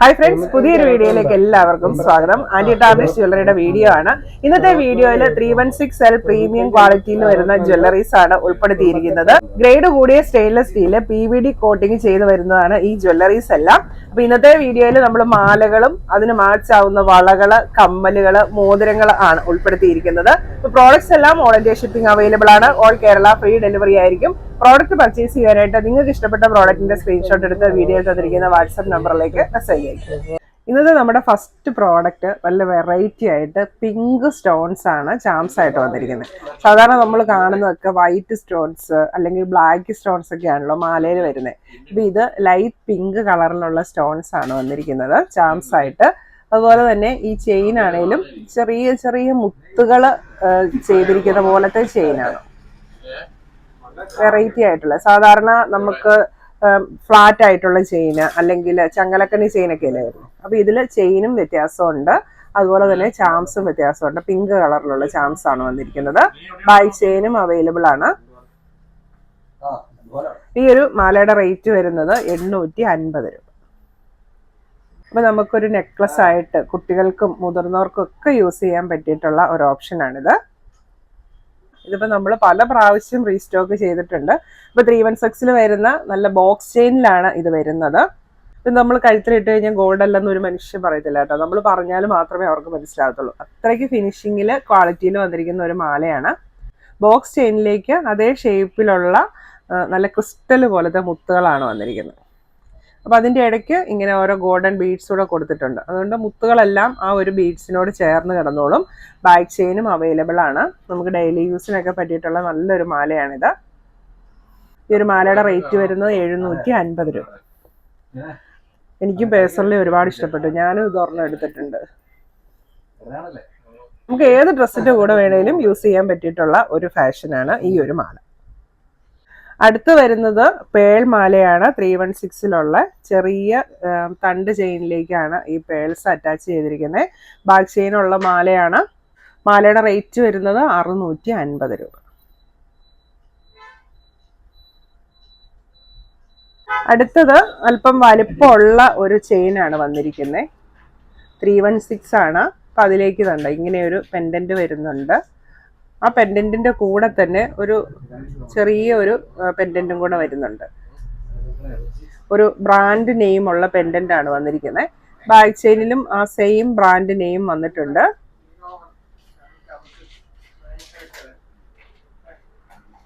Hi friends, പുതിയൊരു വീഡിയോയിലേക്ക് എല്ലാവർക്കും സ്വാഗതം. ആന്റി ടാർണിഷ് ജ്വല്ലറിയുടെ വീഡിയോ ആണ്. ഇന്നത്തെ വീഡിയോയിൽ 316L പ്രീമിയം ക്വാളിറ്റിയിൽ വരുന്ന ജ്വല്ലറീസ് ആണ് ഉൾപ്പെടുത്തിയിരിക്കുന്നത്. ഗ്രേഡ് കൂടിയ സ്റ്റെയിൻലെസ് സ്റ്റീല് PVD കോട്ടിംഗ് ചെയ്ത് വരുന്നതാണ് ഈ ജ്വല്ലറീസ് എല്ലാം. അപ്പൊ ഇന്നത്തെ വീഡിയോയിൽ നമ്മൾ മാലകളും അതിന് മാച്ച് ആവുന്ന വളകള്, കമ്മലുകള്, മോതിരങ്ങൾ ആണ് ഉൾപ്പെടുത്തിയിരിക്കുന്നത്. പ്രോഡക്ട്സ് എല്ലാം ഓൾ ഇന്ത്യ ഷിപ്പിംഗ് അവൈലബിൾ ആണ്. ഓൾ കേരള ഫ്രീ ഡെലിവറി ആയിരിക്കും. പ്രോഡക്റ്റ് പർച്ചേസ് ചെയ്യാനായിട്ട് നിങ്ങൾക്ക് ഇഷ്ടപ്പെട്ട പ്രോഡക്റ്റിന്റെ സ്ക്രീൻഷോട്ട് എടുത്ത് വീഡിയോയിൽ തന്നിരിക്കുന്ന വാട്സ്ആപ്പ് നമ്പറിലേക്ക് മെസ്സേജ് ചെയ്യും. ഇന്നത്തെ നമ്മുടെ ഫസ്റ്റ് പ്രോഡക്റ്റ് നല്ല വെറൈറ്റി ആയിട്ട് പിങ്ക് സ്റ്റോൺസ് ആണ് ചാംസ് ആയിട്ട് വന്നിരിക്കുന്നത്. സാധാരണ നമ്മൾ കാണുന്നതൊക്കെ വൈറ്റ് സ്റ്റോൺസ് അല്ലെങ്കിൽ ബ്ലാക്ക് സ്റ്റോൺസ് ഒക്കെ ആണല്ലോ മാലയിൽ വരുന്നത്. അപ്പൊ ഇത് ലൈറ്റ് പിങ്ക് കളറിലുള്ള സ്റ്റോൺസ് ആണ് വന്നിരിക്കുന്നത് ചാംസ് ആയിട്ട്. അതുപോലെ തന്നെ ഈ ചെയിൻ ആണെങ്കിലും ചെറിയ ചെറിയ മുത്തുകൾ ചെയ്തിരിക്കുന്ന പോലത്തെ ചെയിനാണ്. വെറൈറ്റി ആയിട്ടുള്ള, സാധാരണ നമുക്ക് ഫ്ലാറ്റ് ആയിട്ടുള്ള ചെയിന് അല്ലെങ്കിൽ ചങ്ങലക്കണി ചെയിനൊക്കെ അല്ലേ വരുന്നത്. അപ്പൊ ഇതില് ചെയിനും വ്യത്യാസമുണ്ട്, അതുപോലെ തന്നെ ചാംസും വ്യത്യാസമുണ്ട്. പിങ്ക് കളറിലുള്ള ചാംസ് ആണ് വന്നിരിക്കുന്നത്. ബാക്ക് ചെയിനും അവൈലബിൾ ആണ്. ഈ ഒരു മാലയുടെ റേറ്റ് വരുന്നത് 850 രൂപ. അപ്പൊ നമുക്കൊരു നെക്ലസ് ആയിട്ട് കുട്ടികൾക്കും മുതിർന്നവർക്കും ഒക്കെ യൂസ് ചെയ്യാൻ പറ്റിയിട്ടുള്ള ഒരു ഓപ്ഷനാണിത്. ഇതിപ്പോ നമ്മൾ പല പ്രാവശ്യം റീസ്റ്റോക്ക് ചെയ്തിട്ടുണ്ട്. ഇപ്പൊ 316 വരുന്ന നല്ല ബോക്സ് ചെയിനിലാണ് ഇത് വരുന്നത്. ഇത് നമ്മൾ കഴുത്തിലിട്ട് കഴിഞ്ഞാൽ ഗോൾഡ് അല്ലെന്ന് ഒരു മനുഷ്യൻ പറയത്തില്ല കേട്ടോ. നമ്മൾ പറഞ്ഞാൽ മാത്രമേ അവർക്ക് മനസ്സിലാകത്തുള്ളൂ. അത്രയ്ക്ക് ഫിനിഷിങ്ങിൽ ക്വാളിറ്റിയിൽ വന്നിരിക്കുന്ന ഒരു മാലയാണ്. ബോക്സ് ചെയിനിലേക്ക് അതേ ഷേപ്പിലുള്ള നല്ല ക്രിസ്റ്റൽ പോലത്തെ മുത്തുകളാണ് വന്നിരിക്കുന്നത്. അപ്പൊ അതിന്റെ ഇടയ്ക്ക് ഇങ്ങനെ ഓരോ ഗോൾഡൻ ബീഡ്സ് കൂടെ കൊടുത്തിട്ടുണ്ട്. അതുകൊണ്ട് മുത്തുകളെല്ലാം ആ ഒരു ബീഡ്സിനോട് ചേർന്ന് കിടന്നോളും. ബാക്ക് ചെയിനും അവൈലബിൾ ആണ്. നമുക്ക് ഡെയിലി യൂസിനൊക്കെ പറ്റിയിട്ടുള്ള നല്ലൊരു മാലയാണിത്. ഈ ഒരു മാലയുടെ റേറ്റ് വരുന്നത് 750 രൂപ. എനിക്കും പേഴ്സണലി ഒരുപാട് ഇഷ്ടപ്പെട്ടു. ഞാനും ഇത് ഒരെണ്ണം എടുത്തിട്ടുണ്ട്. നമുക്ക് ഏത് ഡ്രസ്സിന്റെ കൂടെ വേണേലും യൂസ് ചെയ്യാൻ പറ്റിയിട്ടുള്ള ഒരു ഫാഷനാണ് ഈ ഒരു മാല. അടുത്ത് വരുന്നത് പേൾ മാലയാണ്. 316 ചെറിയ തണ്ട് ചെയിനിലേക്കാണ് ഈ പേൾസ് അറ്റാച്ച് ചെയ്തിരിക്കുന്നത്. ബാക്ക് ചെയിനുള്ള മാലയാണ്. മാലയുടെ റേറ്റ് വരുന്നത് 650 രൂപ. അടുത്തത് അല്പം വലിപ്പമുള്ള ഒരു ചെയിനാണ് വന്നിരിക്കുന്നത്. 316 ആണ്. അപ്പൊ അതിലേക്ക് തന്നെ ഇങ്ങനെ ഒരു പെൻഡന്റ് വരുന്നുണ്ട്. ആ പെൻഡന്റിന്റെ കൂടെ തന്നെ ഒരു ചെറിയ ഒരു പെൻഡന്റും കൂടെ വരുന്നുണ്ട്. ഒരു ബ്രാൻഡ് നെയിം ഉള്ള പെൻഡന്റ് ആണ് വന്നിരിക്കുന്നത്. ബാക്ക് ചെയിനിലും ആ സെയിം ബ്രാൻഡ് നെയിം വന്നിട്ടുണ്ട്.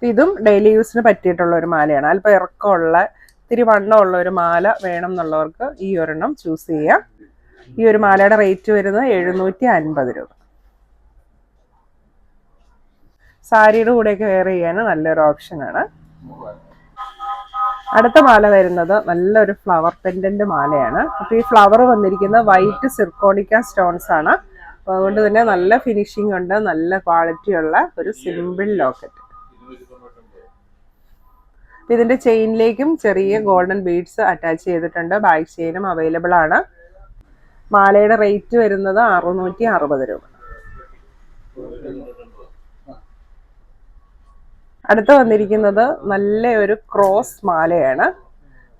ഇതും ഡെയിലി യൂസിന് പറ്റിയിട്ടുള്ള ഒരു മാലയാണ്. അല്പം ഇറക്കമുള്ള, ഇത്തിരി വണ്ണമുള്ള ഒരു മാല വേണം എന്നുള്ളവർക്ക് ഈ ഒരെണ്ണം ചൂസ് ചെയ്യാം. ഈ ഒരു മാലയുടെ റേറ്റ് വരുന്നത് 750 രൂപ. സാരിയുടെ കൂടെയൊക്കെ വെയർ ചെയ്യാൻ നല്ലൊരു ഓപ്ഷനാണ്. അടുത്ത മാല വരുന്നത് നല്ലൊരു ഫ്ലവർ പെൻഡന്റ് മാലയാണ്. അപ്പൊ ഈ ഫ്ലവർ വന്നിരിക്കുന്ന വൈറ്റ് സിർക്കോണിക്ക സ്റ്റോൺസ് ആണ്. അപ്പൊ അതുകൊണ്ട് തന്നെ നല്ല ഫിനിഷിംഗ് ഉണ്ട്, നല്ല ക്വാളിറ്റി ഉള്ള ഒരു സിമ്പിൾ ലോക്കറ്റ്. ഇതിന്റെ ചെയിനിലേക്കും ചെറിയ ഗോൾഡൻ ബീഡ്സ് അറ്റാച്ച് ചെയ്തിട്ടുണ്ട്. ബാക്ക് ചെയിനും അവൈലബിൾ ആണ്. മാലയുടെ റേറ്റ് വരുന്നത് 660 രൂപ. അടുത്ത് വന്നിരിക്കുന്നത് നല്ല ഒരു ക്രോസ് മാലയാണ്.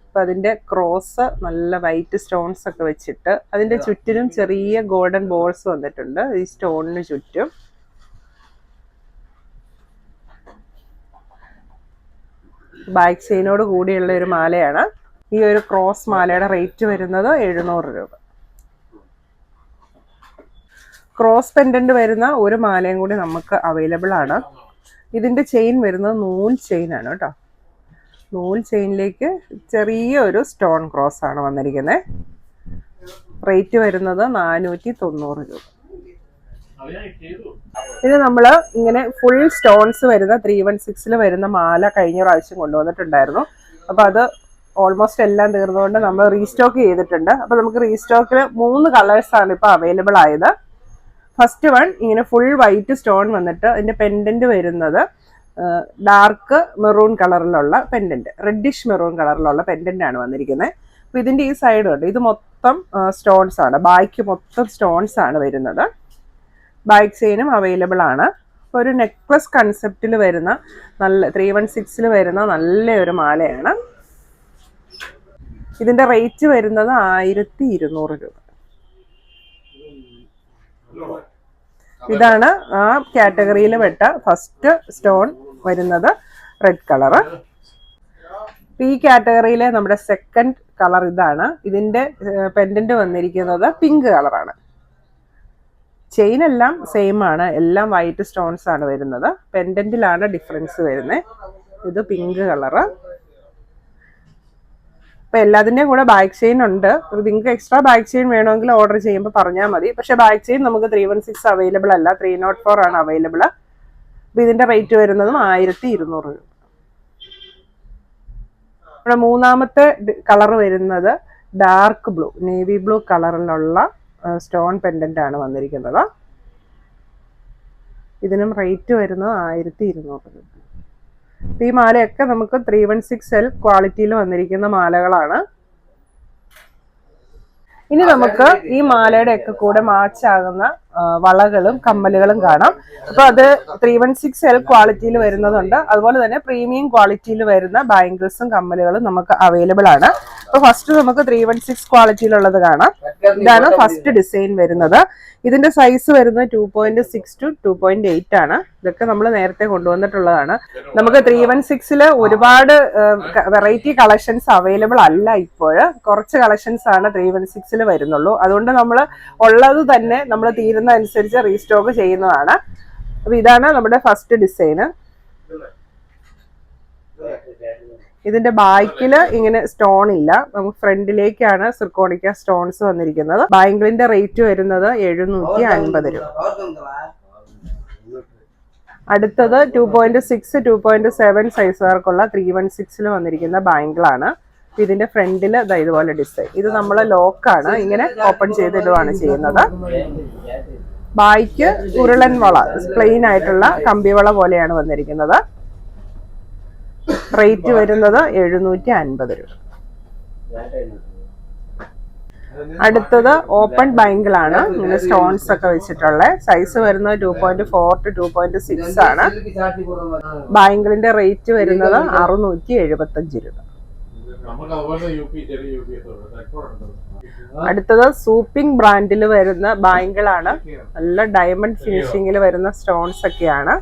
അപ്പൊ അതിന്റെ ക്രോസ് നല്ല വൈറ്റ് സ്റ്റോൺസ് ഒക്കെ വെച്ചിട്ട് അതിന്റെ ചുറ്റിനും ചെറിയ ഗോൾഡൻ ബോൾസ് വന്നിട്ടുണ്ട് ഈ സ്റ്റോണിന് ചുറ്റും. ബാക്ക് ചെയിനോട് കൂടിയുള്ള ഒരു മാലയാണ്. ഈ ഒരു ക്രോസ് മാലയുടെ റേറ്റ് വരുന്നത് 700 രൂപ. ക്രോസ് പെൻഡന്റ് വരുന്ന ഒരു മാലയും കൂടി നമുക്ക് അവൈലബിൾ ആണ്. ഇതിന്റെ ചെയിൻ വരുന്നത് നൂൽ ചെയിൻ ആണ് കേട്ടോ. നൂൽ ചെയിനിലേക്ക് ചെറിയ ഒരു സ്റ്റോൺ ക്രോസ് ആണ് വന്നിരിക്കുന്നത്. റേറ്റ് വരുന്നത് 490 രൂപ. ഇത് നമ്മൾ ഇങ്ങനെ ഫുൾ സ്റ്റോൺസ് വരുന്ന 316 വരുന്ന മാല കഴിഞ്ഞ പ്രാവശ്യം കൊണ്ടുവന്നിട്ടുണ്ടായിരുന്നു. അപ്പൊ അത് ഓൾമോസ്റ്റ് എല്ലാം തീർന്നുകൊണ്ട് നമ്മൾ റീസ്റ്റോക്ക് ചെയ്തിട്ടുണ്ട്. അപ്പൊ നമുക്ക് റീസ്റ്റോക്കിൽ 3 കളേഴ്സ് ആണ് ഇപ്പൊ അവൈലബിൾ ആയത്. ഫസ്റ്റ് വൺ ഇങ്ങനെ ഫുൾ വൈറ്റ് സ്റ്റോൺ വന്നിട്ട് അതിന്റെ പെൻഡന്റ് വരുന്നത് ഡാർക്ക് മെറൂൺ കളറിലുള്ള പെൻഡന്റ്, റെഡിഷ് മെറൂൺ കളറിലുള്ള പെൻഡന്റ് ആണ് വന്നിരിക്കുന്നത്. അപ്പൊ ഇതിന്റെ ഈ സൈഡ് ഉണ്ട്, ഇത് മൊത്തം സ്റ്റോൺസ് ആണ്. ബാക്ക് മൊത്തം സ്റ്റോൺസ് ആണ് വരുന്നത്. ബാക്ക് ചെയിനും അവൈലബിൾ ആണ്. ഒരു നെക്ലസ് കൺസെപ്റ്റിൽ വരുന്ന നല്ല 316 വരുന്ന നല്ലൊരു മാലയാണ്. ഇതിന്റെ റേറ്റ് വരുന്നത് 1200 രൂപ. ഇതാണ് ആ കാറ്റഗറിയിൽ പെട്ട ഫസ്റ്റ് സ്റ്റോൺ വരുന്നത്, റെഡ് കളറ്. ഈ കാറ്റഗറിയിലെ നമ്മുടെ സെക്കൻഡ് കളർ ഇതാണ്. ഇതിന്റെ പെൻഡന്റ് വന്നിരിക്കുന്നത് പിങ്ക് കളറാണ്. ചെയിൻ എല്ലാം സെയിം ആണ്, എല്ലാം വൈറ്റ് സ്റ്റോൺസ് ആണ് വരുന്നത്. പെൻഡന്റിലാണ് ഡിഫറൻസ് വരുന്നത്. ഇത് പിങ്ക് കളറ്. അപ്പൊ എല്ലാത്തിന്റെയും കൂടെ ബാക്ക് ചെയിൻ ഉണ്ട്. നിങ്ങൾക്ക് എക്സ്ട്രാ ബാക്ക് ചെയിൻ വേണമെങ്കിൽ ഓർഡർ ചെയ്യുമ്പോൾ പറഞ്ഞാൽ മതി. പക്ഷെ ബാക്ക് ചെയിൻ നമുക്ക് 316 അവൈലബിൾ അല്ല, 304 ആണ് അവൈലബിൾ. അപ്പൊ ഇതിന്റെ റേറ്റ് വരുന്നതും 1200 രൂപ. ഇവിടെ മൂന്നാമത്തെ കളർ വരുന്നത് ഡാർക്ക് ബ്ലൂ, നേവി ബ്ലൂ കളറിലുള്ള സ്റ്റോൺ പെൻഡന്റ് ആണ് വന്നിരിക്കുന്നത്. ഇതിനും റേറ്റ് വരുന്നത് 1200 രൂപ. ഈ മാലയൊക്കെ നമുക്ക് 316L ക്വാളിറ്റിയിൽ വന്നിരിക്കുന്ന മാലകളാണ്. ഇനി നമുക്ക് ഈ മാലയുടെ ഒക്കെ കൂടെ മാച്ച് ആകുന്ന വളകളും കമ്മലുകളും കാണാം. അപ്പൊ അത് 316L ക്വാളിറ്റിയിൽ വരുന്നതുണ്ട്, അതുപോലെ തന്നെ പ്രീമിയം ക്വാളിറ്റിയിൽ വരുന്ന ബാംഗിൾസും കമ്മലുകളും നമുക്ക് അവൈലബിൾ ആണ്. അപ്പൊ ഫസ്റ്റ് നമുക്ക് 316 ക്വാളിറ്റിയിലുള്ളത് കാണാം. ഇതാണ് ഫസ്റ്റ് ഡിസൈൻ വരുന്നത്. ഇതിന്റെ സൈസ് വരുന്നത് 2.6 to 2.8 ആണ്. ഇതൊക്കെ നമ്മൾ നേരത്തെ കൊണ്ടുവന്നിട്ടുള്ളതാണ്. നമുക്ക് 316 ഒരുപാട് വെറൈറ്റി കളക്ഷൻസ് അവൈലബിൾ അല്ല. ഇപ്പോൾ കുറച്ച് കളക്ഷൻസ് ആണ് 316 വരുന്നുള്ളൂ. അതുകൊണ്ട് നമ്മൾ ഉള്ളത് തന്നെ നമ്മൾ തീരുന്ന അനുസരിച്ച് റീസ്റ്റോക്ക് ചെയ്യുന്നതാണ്. അപ്പൊ ഇതാണ് നമ്മുടെ ഫസ്റ്റ് ഡിസൈന്. ഇതിന്റെ ബാക്കില് ഇങ്ങനെ സ്റ്റോൺ ഇല്ല, നമുക്ക് ഫ്രണ്ടിലേക്കാണ് സിർക്കോണിക്ക സ്റ്റോൺസ് വന്നിരിക്കുന്നത്. ബാംഗിളിന്റെ റേറ്റ് വരുന്നത് 750 രൂപ. അടുത്തത് 2.6 2.7 സൈസുകാർക്കുള്ള 316 വന്നിരിക്കുന്ന ബാംഗിളാണ്. ഇതിന്റെ ഫ്രണ്ടിൽ ഇതുപോലെ ഡിസൈൻ. ഇത് നമ്മൾ ലോക്കാണ്, ഇങ്ങനെ ഓപ്പൺ ചെയ്തിടുകയാണ് ചെയ്യുന്നത്. ബായ്ക്ക് ഉരുളൻ വള, പ്ലെയിൻ ആയിട്ടുള്ള കമ്പിവള പോലെയാണ് വന്നിരിക്കുന്നത്. റേറ്റ് വരുന്നത് 750 രൂപ. അടുത്തത് ഓപ്പൺ ബാംഗിൾ ആണ്, ഇങ്ങനെ സ്റ്റോൺസ് ഒക്കെ വെച്ചിട്ടുള്ള. സൈസ് വരുന്നത് 2.4 to 2.6 ആണ്. ബാംഗിളിന്റെ റേറ്റ് വരുന്നത് 675 രൂപ. അടുത്തത് സൂപ്പിംഗ് ബ്രാൻഡിൽ വരുന്ന ബാംഗിളാണ്. നല്ല ഡയമണ്ട് ഫിനിഷിങ്ങിൽ വരുന്ന സ്റ്റോൺസ് ഒക്കെയാണ്.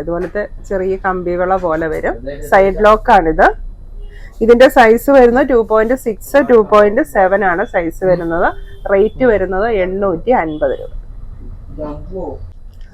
ഇതുപോലത്തെ ചെറിയ കമ്പികള പോലെ വരും. സൈഡ് ലോക്ക് ആണിത്. ഇതിന്റെ സൈസ് വരുന്നത് 2.6 2.7 ആണ് സൈസ് വരുന്നത്. റേറ്റ് വരുന്നത് 850 രൂപ.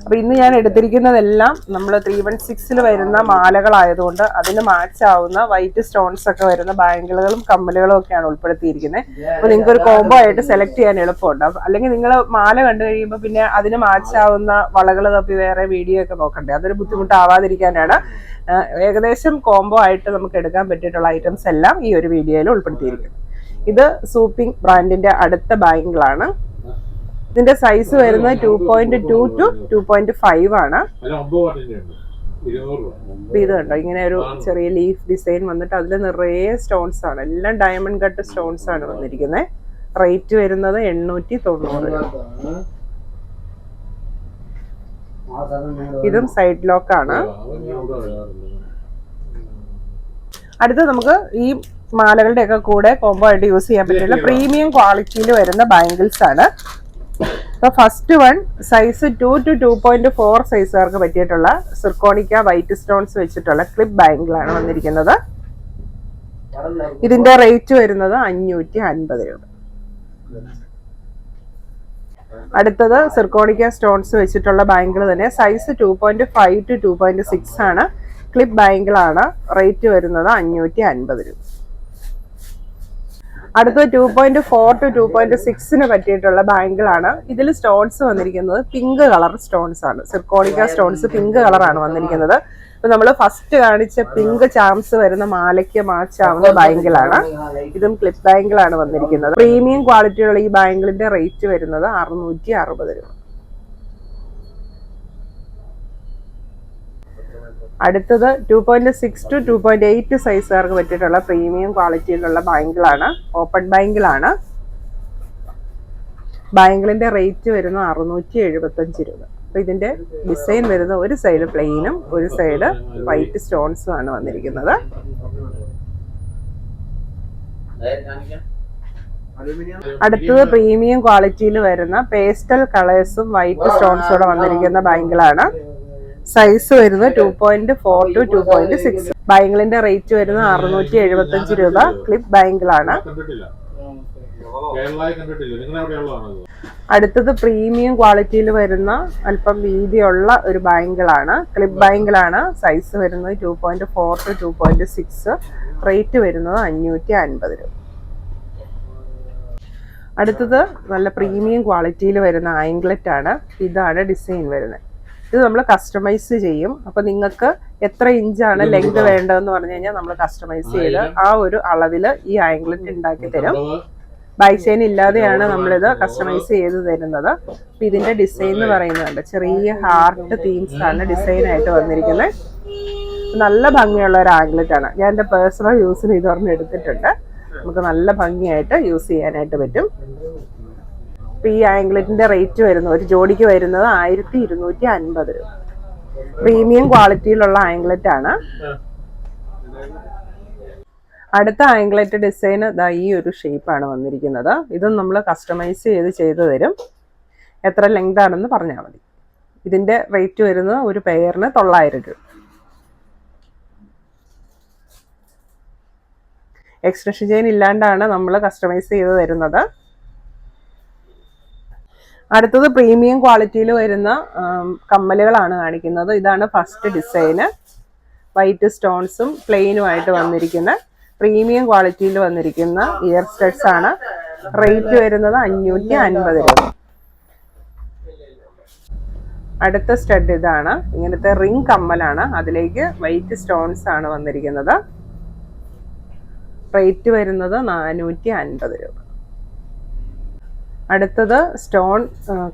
അപ്പൊ ഇന്ന് ഞാൻ എടുത്തിരിക്കുന്നതെല്ലാം നമ്മൾ 316 വരുന്ന മാലകളായതുകൊണ്ട് അതിന് മാച്ച് ആവുന്ന വൈറ്റ് സ്റ്റോൺസ് ഒക്കെ വരുന്ന ബാംഗിളുകളും കമ്മലുകളും ഒക്കെയാണ് ഉൾപ്പെടുത്തിയിരിക്കുന്നത്. അപ്പൊ നിങ്ങൾക്ക് ഒരു കോംബോ ആയിട്ട് സെലക്ട് ചെയ്യാൻ എളുപ്പമുണ്ട്. അല്ലെങ്കിൽ നിങ്ങൾ മാല കണ്ടു കഴിയുമ്പോൾ പിന്നെ അതിന് മാച്ച് ആവുന്ന വളകൾ തപ്പി വേറെ വീഡിയോ ഒക്കെ നോക്കണ്ടേ, അതൊരു ബുദ്ധിമുട്ടാവാതിരിക്കാനാണ് ഏകദേശം കോംബോ ആയിട്ട് നമുക്ക് എടുക്കാൻ പറ്റിയിട്ടുള്ള ഐറ്റംസ് എല്ലാം ഈ ഒരു വീഡിയോയിൽ ഉൾപ്പെടുത്തിയിരിക്കുന്നത്. ഇത് സൂപ്പിംഗ് ബ്രാൻഡിന്റെ അടുത്ത ബാംഗിളാണ്. ഇതിന്റെ സൈസ് വരുന്നത് 2.2 to 2.5 ആണ്. ഇത് കണ്ടോ, ഇങ്ങനെ ഒരു ചെറിയ ലീഫ് ഡിസൈൻ വന്നിട്ട് അതിൽ നിറയെ സ്റ്റോൺസ് ആണ്. എല്ലാം ഡയമണ്ട് കട്ട് സ്റ്റോൺസ് ആണ് വന്നിരിക്കുന്നത്. റേറ്റ് വരുന്നത് 890 രൂപ. ഇതും സൈഡ് ലോക്ക് ആണ്. അടുത്ത് നമുക്ക് ഈ മാലകളുടെ ഒക്കെ കൂടെ കോംബോ ആയിട്ട് യൂസ് ചെയ്യാൻ പറ്റില്ല പ്രീമിയം ക്വാളിറ്റിയിൽ വരുന്ന ബാംഗിൾസ് ആണ്. അപ്പൊ ഫസ്റ്റ് വൺ സൈസ് 2 to 2.4 സൈസുകാർക്ക് പറ്റിയിട്ടുള്ള സിർക്കോണിക്ക വൈറ്റ് സ്റ്റോൺസ് വെച്ചിട്ടുള്ള ക്ലിപ്പ് ബാംഗിളാണ് വന്നിരിക്കുന്നത്. ഇതിന്റെ റേറ്റ് വരുന്നത് 550 രൂപ. അടുത്തത് സിർക്കോണിക്ക സ്റ്റോൺസ് വെച്ചിട്ടുള്ള ബാംഗിൾ തന്നെ. സൈസ് 2.5 to 2.6 ആണ്. ക്ലിപ്പ് ബാംഗിളാണ്. റേറ്റ് വരുന്നത് 550 രൂപ. അടുത്ത 2.4 to 2.6 പറ്റിയിട്ടുള്ള ബാംഗിളാണ്. ഇതിൽ സ്റ്റോൺസ് വന്നിരിക്കുന്നത് പിങ്ക് കളർ സ്റ്റോൺസ് ആണ്. സിർക്കോണിക്ക സ്റ്റോൺസ് പിങ്ക് കളറാണ് വന്നിരിക്കുന്നത്. ഇപ്പൊ നമ്മൾ ഫസ്റ്റ് കാണിച്ച പിങ്ക് ചാംസ് വരുന്ന മാലയ്ക്ക് മാച്ച് ആവുന്ന ബാംഗിളാണ്. ഇതും ക്ലിപ്പ് ബാംഗിളാണ് വന്നിരിക്കുന്നത്. പ്രീമിയം ക്വാളിറ്റിയുള്ള ഈ ബാംഗിളിന്റെ റേറ്റ് വരുന്നത് 660 രൂപ. അടുത്തത് 2.6 to 2.8 സൈസുകാർക്ക് പറ്റിയിട്ടുള്ള പ്രീമിയം ക്വാളിറ്റിയിലുള്ള ബാംഗിളാണ്. ഓപ്പൺ ബാംഗിളാണ്. ബാംഗിളിന്റെ റേറ്റ് വരുന്നത് 675 രൂപ. അപ്പൊ ഇതിന്റെ ഡിസൈൻ വരുന്ന ഒരു സൈഡ് പ്ലെയിനും ഒരു സൈഡ് വൈറ്റ് സ്റ്റോൺസും ആണ് വന്നിരിക്കുന്നത്. അടുത്തത് പ്രീമിയം ക്വാളിറ്റിയിൽ വരുന്ന പേസ്റ്റൽ കളേഴ്സും വൈറ്റ് സ്റ്റോൺസോടെ വന്നിരിക്കുന്ന ബാങ്കിളാണ്. സൈസ് വരുന്നത് 2.4 to 2.6. ബാങ്കിളിന്റെ റേറ്റ് വരുന്നത് 675 രൂപ. ക്ലിപ്പ് ബാങ്കിളാണ്. അടുത്തത് പ്രീമിയം ക്വാളിറ്റിയിൽ വരുന്ന അല്പം വീതിയുള്ള ഒരു ബാങ്കിളാണ്. ക്ലിപ്പ് ബാങ്കിളാണ്. സൈസ് വരുന്നത് 2.4 to 2.6. റേറ്റ് വരുന്നത് 550 രൂപ. അടുത്തത് നല്ല പ്രീമിയം ക്വാളിറ്റിയിൽ വരുന്ന ആംഗ്ലറ്റ് ആണ്. ഇതാണ് ഡിസൈൻ വരുന്നത്. ഇത് നമ്മൾ കസ്റ്റമൈസ് ചെയ്യും. അപ്പോൾ നിങ്ങൾക്ക് എത്ര ഇഞ്ചാണ് ലെങ്ത് വേണ്ടതെന്ന് പറഞ്ഞു കഴിഞ്ഞാൽ നമ്മൾ കസ്റ്റമൈസ് ചെയ്ത് ആ ഒരു അളവിൽ ഈ ആംഗ്ലറ്റ് ഉണ്ടാക്കി തരും. ബാക്ക് ചെയിൻ ഇല്ലാതെയാണ് നമ്മളിത് കസ്റ്റമൈസ് ചെയ്ത് തരുന്നത്. അപ്പം ഇതിന്റെ ഡിസൈൻ എന്ന് പറയുന്നുണ്ട് ചെറിയ ഹാർട്ട് തീംസ് ആണ് ഡിസൈൻ ആയിട്ട് വന്നിരിക്കുന്നത്. നല്ല ഭംഗിയുള്ള ഒരു ആംഗ്ലറ്റ് ആണ്. ഞാൻ എൻ്റെ പേഴ്സണൽ യൂസിന് ഇതൊരെണ്ണം എടുത്തിട്ടുണ്ട്. നമുക്ക് നല്ല ഭംഗിയായിട്ട് യൂസ് ചെയ്യാനായിട്ട് പറ്റും. ഈ ആംഗ്ലറ്റിന്റെ റേറ്റ് വരുന്നത് ഒരു ജോഡിക്ക് വരുന്നത് 1250 രൂപ. പ്രീമിയം ക്വാളിറ്റിയിലുള്ള ആംഗ്ലറ്റ് ആണ്. അടുത്ത ആംഗ്ലറ്റ് ഡിസൈൻ ഈ ഒരു ഷേപ്പാണ് വന്നിരിക്കുന്നത്. ഇതും നമ്മൾ കസ്റ്റമൈസ് ചെയ്ത് തരും. എത്ര ലെങ്ത് ആണെന്ന് പറഞ്ഞാൽ മതി. ഇതിന്റെ റേറ്റ് വരുന്നത് ഒരു പെയറിന് 900 രൂപ. എക്സ്റ്റൻഷൻ ചെയിൻ ഇല്ലാണ്ടാണ് നമ്മൾ കസ്റ്റമൈസ് ചെയ്ത് തരുന്നത്. അടുത്തത് പ്രീമിയം ക്വാളിറ്റിയിൽ വരുന്ന കമ്മലുകളാണ് കാണിക്കുന്നത്. ഇതാണ് ഫസ്റ്റ് ഡിസൈന്. വൈറ്റ് സ്റ്റോൺസും പ്ലെയിനുമായിട്ട് വന്നിരിക്കുന്ന പ്രീമിയം ക്വാളിറ്റിയിൽ വന്നിരിക്കുന്ന ഇയർ സ്റ്റഡ്സ് ആണ്. റേറ്റ് വരുന്നത് 550 രൂപ. അടുത്ത സ്റ്റഡ് ഇതാണ്. ഇങ്ങനത്തെ റിംഗ് കമ്മലാണ്. അതിലേക്ക് വൈറ്റ് സ്റ്റോൺസ് ആണ് വന്നിരിക്കുന്നത്. റേറ്റ് വരുന്നത് 450 രൂപ. അടുത്തത് സ്റ്റോൺ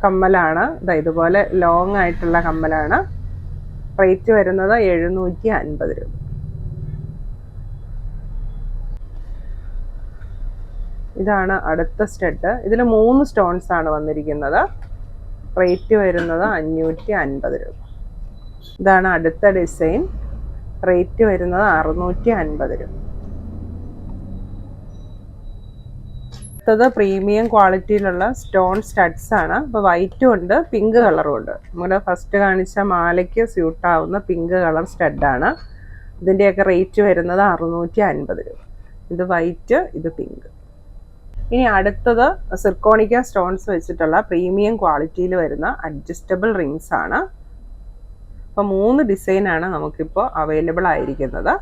കമ്മലാണ്. ഇതുപോലെ ലോങ് ആയിട്ടുള്ള കമ്മലാണ്. റേറ്റ് വരുന്നത് 750 രൂപ. ഇതാണ് അടുത്ത സ്റ്റഡ്. ഇതിൽ 3 സ്റ്റോൺസ് ആണ് വന്നിരിക്കുന്നത്. റേറ്റ് വരുന്നത് 550 രൂപ. ഇതാണ് അടുത്ത ഡിസൈൻ. റേറ്റ് വരുന്നത് 650 രൂപ. അടുത്തത് പ്രീമിയം ക്വാളിറ്റിയിലുള്ള സ്റ്റോൺ സ്റ്റഡ്സ് ആണ്. ഇപ്പോൾ വൈറ്റും ഉണ്ട്, പിങ്ക് കളറും ഉണ്ട്. നമ്മുടെ ഫസ്റ്റ് കാണിച്ച മാലയ്ക്ക് സ്യൂട്ടാവുന്ന പിങ്ക് കളർ സ്റ്റഡാണ്. ഇതിൻ്റെയൊക്കെ റേറ്റ് വരുന്നത് 650 രൂപ. ഇത് വൈറ്റ്, ഇത് പിങ്ക്. ഇനി അടുത്തത് സിർക്കോണിക്ക സ്റ്റോൺസ് വെച്ചിട്ടുള്ള പ്രീമിയം ക്വാളിറ്റിയിൽ വരുന്ന അഡ്ജസ്റ്റബിൾ റിങ്സ് ആണ്. അപ്പോൾ 3 ഡിസൈനാണ് നമുക്കിപ്പോൾ അവൈലബിൾ ആയിരിക്കുന്നത്.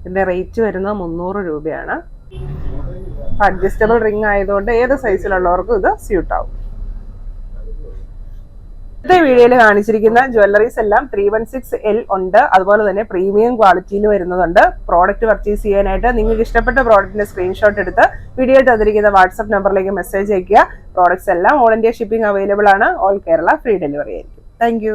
ഇതിൻ്റെ റേറ്റ് വരുന്നത് 300 രൂപയാണ്. അഡ്ജസ്റ്റബിൾ റിംഗ് ആയതുകൊണ്ട് ഏത് സൈസിലുള്ളവർക്കും ഇത് സ്യൂട്ട് ആവും. ഇന്നത്തെ വീഡിയോയിൽ കാണിച്ചിരിക്കുന്ന ജ്വല്ലറീസ് എല്ലാം 316L ഉണ്ട്. അതുപോലെ തന്നെ പ്രീമിയം ക്വാളിറ്റിയിൽ വരുന്നതുണ്ട്. പ്രോഡക്റ്റ് പർച്ചേസ് ചെയ്യാനായിട്ട് നിങ്ങൾക്ക് ഇഷ്ടപ്പെട്ട പ്രോഡക്റ്റിന്റെ സ്ക്രീൻഷോട്ട് എടുത്ത് വീഡിയോയിൽ തന്നിരിക്കുന്ന വാട്സ്ആപ്പ് നമ്പറിലേക്ക് മെസ്സേജ് അയക്കുക. പ്രോഡക്ട്സ് എല്ലാം ഓൾ ഇന്ത്യ ഷിപ്പിംഗ് അവൈലബിൾ ആണ്. ഓൾ കേരള ഫ്രീ ഡെലിവറി ആയിരിക്കും. താങ്ക്